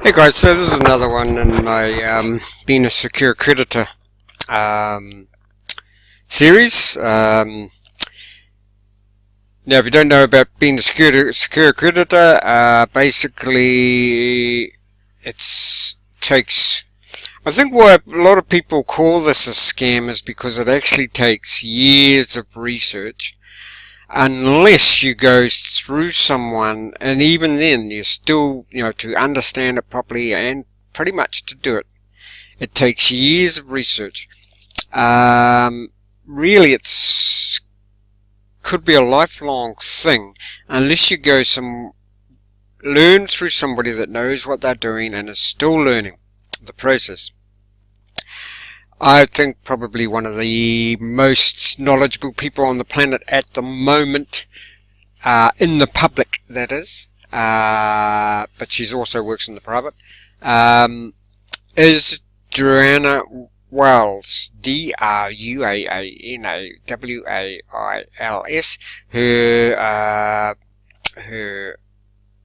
Hey guys, so this is another one in my being a secure creditor um, series. Now, if you don't know about being a secure creditor, basically it takes. I think why a lot of people call this a scam is because it actually takes years of research. Unless you go through someone, and even then you still, to understand it properly and pretty much to do it, it takes years of research. Really, could be a lifelong thing unless you go learn through somebody that knows what they're doing and is still learning the process. I think probably one of the most knowledgeable people on the planet at the moment, in the public, that is, but she also works in the private, is Joanna Wells, Druanawals. Her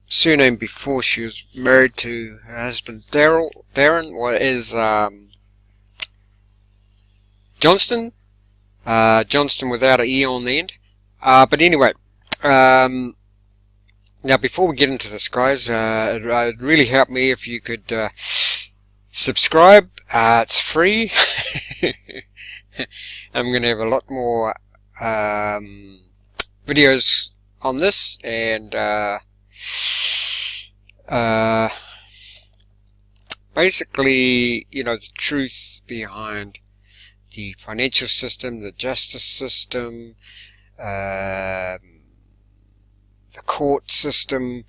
surname before she was married to her husband Darren is Johnston. Johnston without an E on the end. But anyway, now before we get into this, guys, it'd really help me if you could subscribe. It's free. I'm going to have a lot more videos on this, and basically, the truth behind the financial system, the justice system, the court system,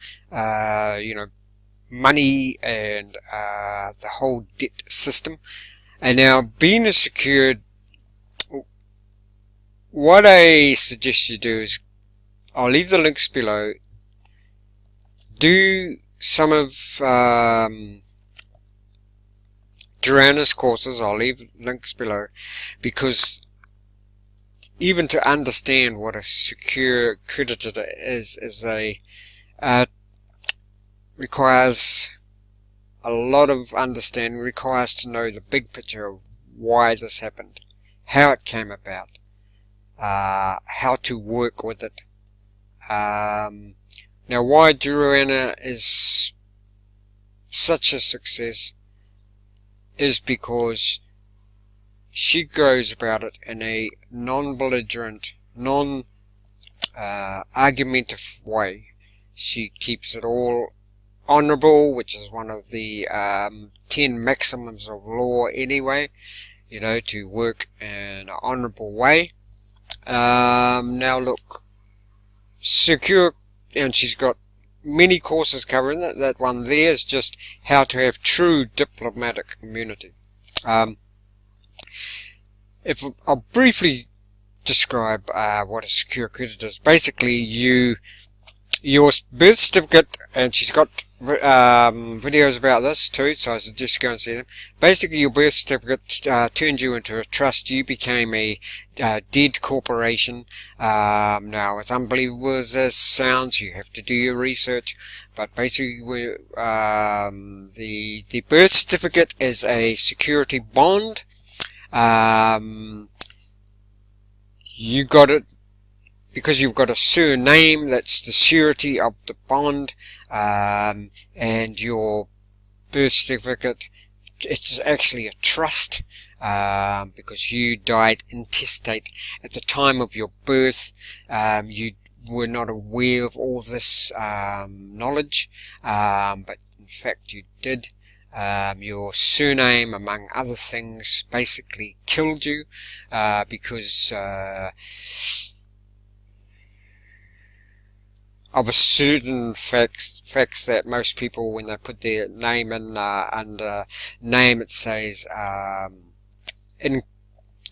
money, and the whole debt system. And now, being a secured, what I suggest you do is, I'll leave the links below. Do some of Joanna's courses. I'll leave links below, because even to understand what a secure creditor is requires a lot of understanding, requires to know the big picture of why this happened, how it came about, how to work with it. Now, why Joanna is such a success is because she goes about it in a non-belligerent, non-argumentative way. She keeps it all honourable, which is one of the 10 maxims of law anyway, to work in an honourable way. Now look, secure, and she's got many courses covering that. That one there is just how to have true diplomatic immunity. If I'll briefly describe what a secure creditor is. Basically, your birth certificate, and she's got videos about this too, so I suggest you go and see them. Basically, your birth certificate turned you into a trust. You became a dead corporation. Now, as unbelievable as this sounds, you have to do your research, but basically the birth certificate is a security bond. You got it because you've got a surname. That's the surety of the bond, and your birth certificate, it's actually a trust, because you died intestate at the time of your birth. You were not aware of all this knowledge, but in fact you did. Your surname, among other things, basically killed you, because of a certain facts that most people, when they put their name in under name, it says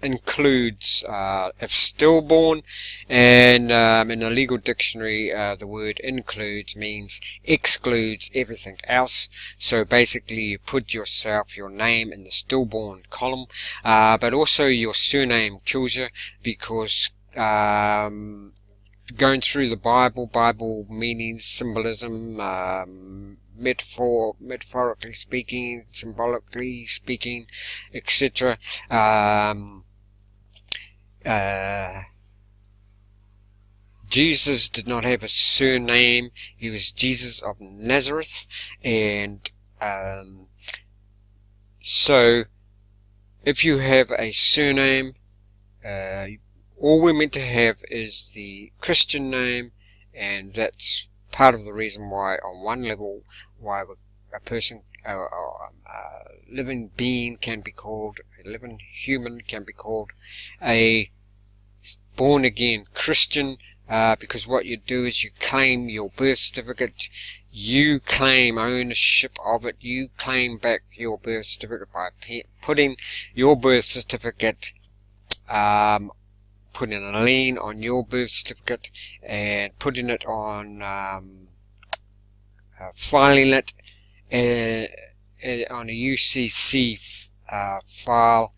includes if stillborn, and in a legal dictionary the word includes means excludes everything else. So basically you put yourself, your name, in the stillborn column, but also your surname kills you, because going through the Bible meaning, symbolism, metaphorically speaking, symbolically speaking, etc. Jesus did not have a surname. He was Jesus of Nazareth, and so if you have a surname, all we're meant to have is the Christian name, and that's part of the reason why, on one level, why a person, a living being can be called, a living human can be called a born-again Christian, because what you do is you claim your birth certificate, you claim ownership of it, you claim back your birth certificate by putting your birth certificate, putting a lien on your birth certificate and putting it on, filing it on a UCC file,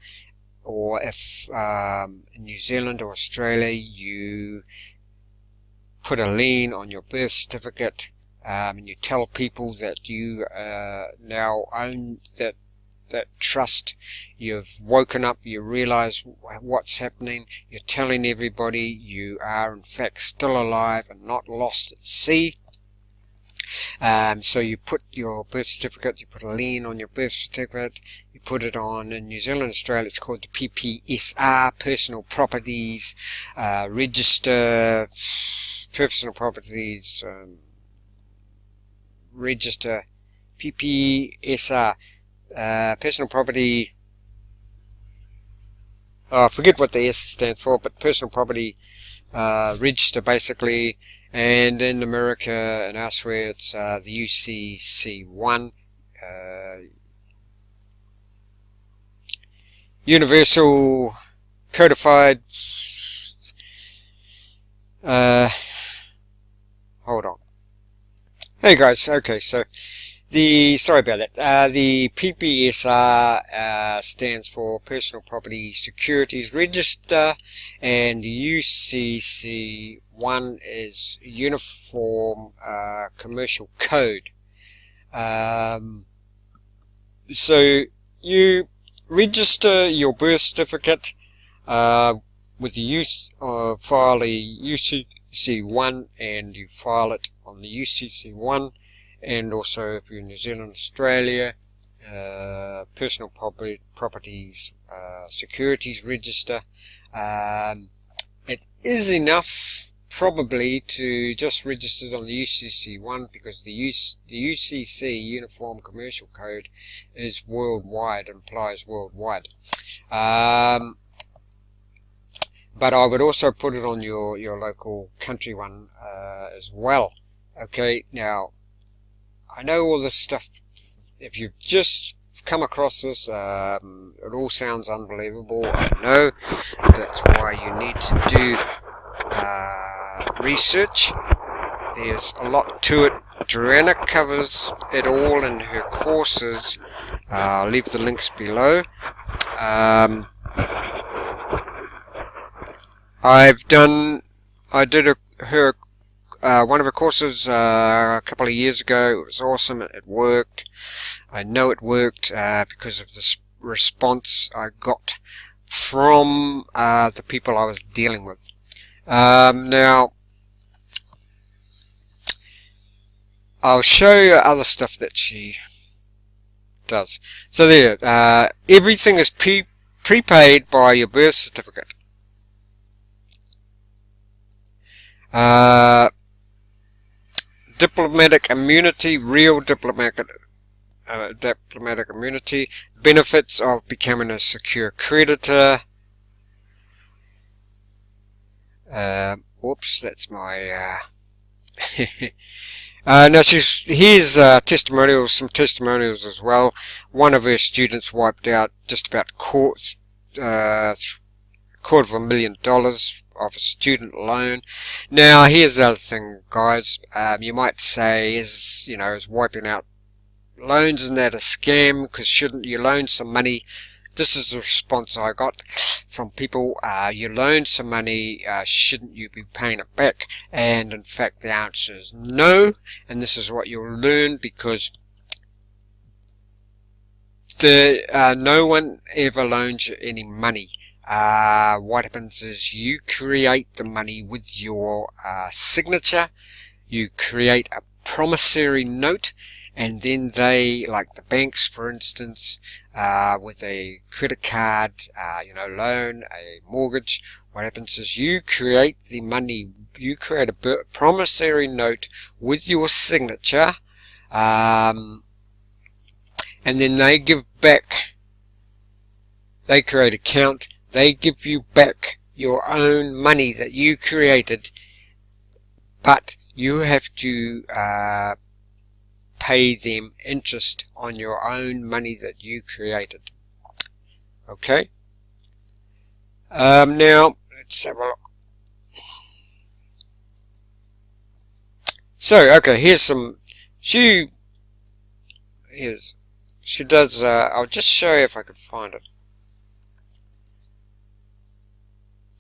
or if in New Zealand or Australia you put a lien on your birth certificate, and you tell people that you now own that trust. You've woken up, you realize what's happening, you're telling everybody you are in fact still alive and not lost at sea. So you put your birth certificate, you put a lien on your birth certificate, you put it on, in New Zealand, Australia, it's called the PPSR, Personal Properties Register, Personal Properties Register, PPSR, Personal Property, I forget what the S stands for, but Personal Property Register, basically. And in America and elsewhere, it's the UCC1, Universal Codified. Hold on. Hey guys, okay, so sorry about that. The PPSR stands for Personal Property Securities Register, and the UCC1 is Uniform Commercial Code. So you register your birth certificate with the file the UCC1, and you file it on the UCC1. And also, if you're in New Zealand, Australia, Personal Properties Securities Register. It is enough, probably, to just register it on the UCC1, because the UCC, Uniform Commercial Code, is worldwide, implies worldwide. But I would also put it on your local country one as well. Okay, now, I know all this stuff. If you've just come across this, it all sounds unbelievable. I know. That's why you need to do research. There's a lot to it. Joanna covers it all in her courses. I'll leave the links below. I did one of her courses a couple of years ago. It was awesome. It worked. I know it worked because of the response I got from the people I was dealing with. Now, I'll show you other stuff that she does. So there, everything is prepaid by your birth certificate. Diplomatic immunity, real diplomatic immunity, benefits of becoming a secure creditor. Whoops, that's my now here's testimonials, some testimonials as well. One of her students wiped out just about $250,000 of a student loan. Now, here's the other thing, guys. You might say, is wiping out loans, isn't that a scam? Because shouldn't you loan some money This is the response I got from people. You loaned some money, shouldn't you be paying it back? And in fact the answer is no, and this is what you'll learn, because no one ever loans you any money. What happens is you create the money with your signature. You create a promissory note, and then they, like the banks for instance, with a credit card, loan, a mortgage, what happens is you create the money, you create a promissory note with your signature, and then they give back, they create an account, they give you back your own money that you created, but you have to pay them interest on your own money that you created. Okay? Now, let's have a look. So, okay, here's some, she does, I'll just show you if I can find it.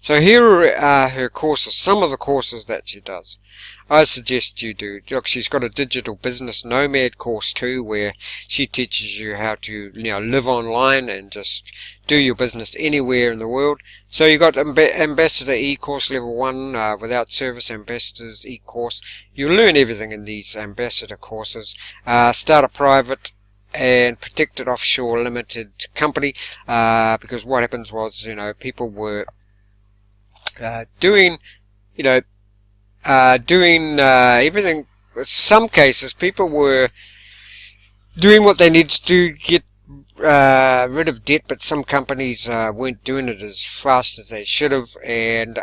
So here are her courses, some of the courses that she does. I suggest you do. Look, she's got a digital business nomad course too, where she teaches you how to, live online and just do your business anywhere in the world. So you got Ambassador e-course level 1, without service ambassadors e-course. You learn everything in these ambassador courses. Start a private and protected offshore limited company, because what happens was, people were doing everything. In some cases, people were doing what they needed to do, get rid of debt, but some companies weren't doing it as fast as they should have, and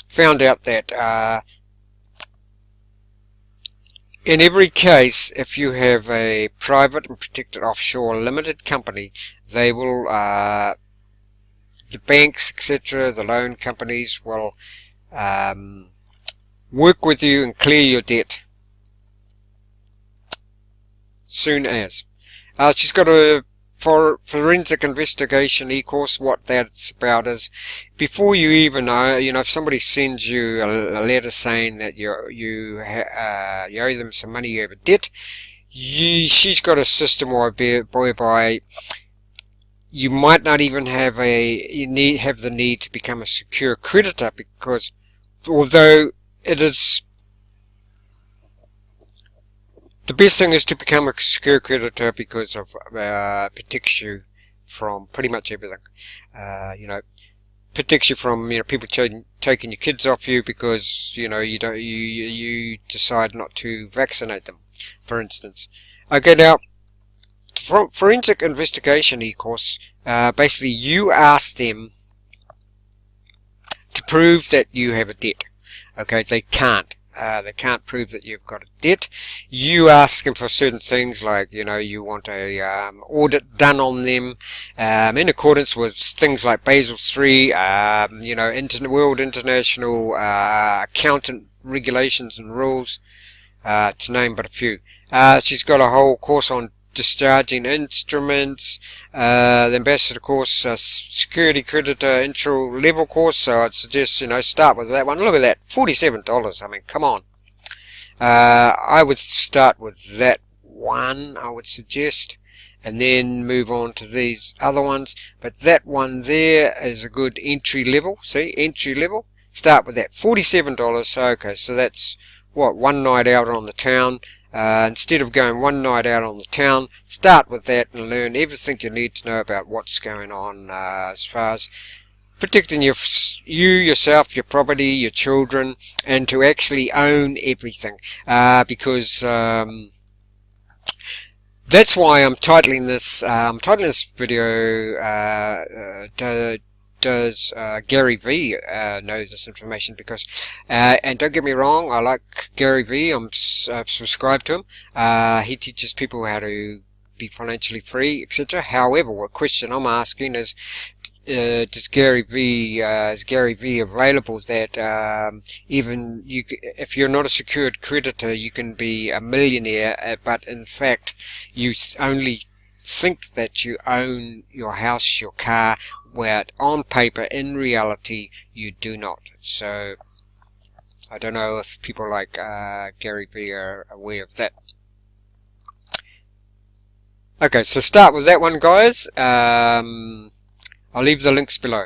found out that in every case, if you have a private and protected offshore limited company, they will the banks, etc., the loan companies will work with you and clear your debt soon as. She's got a forensic investigation e-course. What that's about is, before you even know, if somebody sends you a letter saying that you owe them some money, you have a debt, she's got a system whereby you might not even have the need to become a secure creditor, because although it is the best thing is to become a secure creditor, because of protects you from pretty much everything. Protects you from people taking your kids off you because you decide not to vaccinate them, for instance. Okay, now, forensic investigation e-course, basically you ask them to prove that you have a debt. Okay, they can't prove that you've got a debt. You ask them for certain things, like you want a audit done on them in accordance with things like Basel III, World International Accountant regulations and rules, to name but a few. She's got a whole course on discharging instruments, the ambassador course, security creditor intro level course. So I'd suggest start with that one. Look at that, $47. I mean, come on. I would start with that one, I would suggest, and then move on to these other ones. But that one there is a good entry level. See, entry level. Start with that, $47. So okay, so that's what, one night out on the town. Instead of going one night out on the town, start with that and learn everything you need to know about what's going on as far as protecting yourself, your property, your children, and to actually own everything. Because that's why I'm titling this. Video. Does Gary Vee know this information? Because and don't get me wrong, I like Gary Vee. I'm subscribed to him. He teaches people how to be financially free, etc. However, what question I'm asking is, is Gary Vee available that even if you're not a secured creditor, you can be a millionaire, but in fact you only think that you own your house, your car, where on paper, in reality, you do not. So I don't know if people like Gary Vee are aware of that. Okay, so start with that one, guys. I'll leave the links below.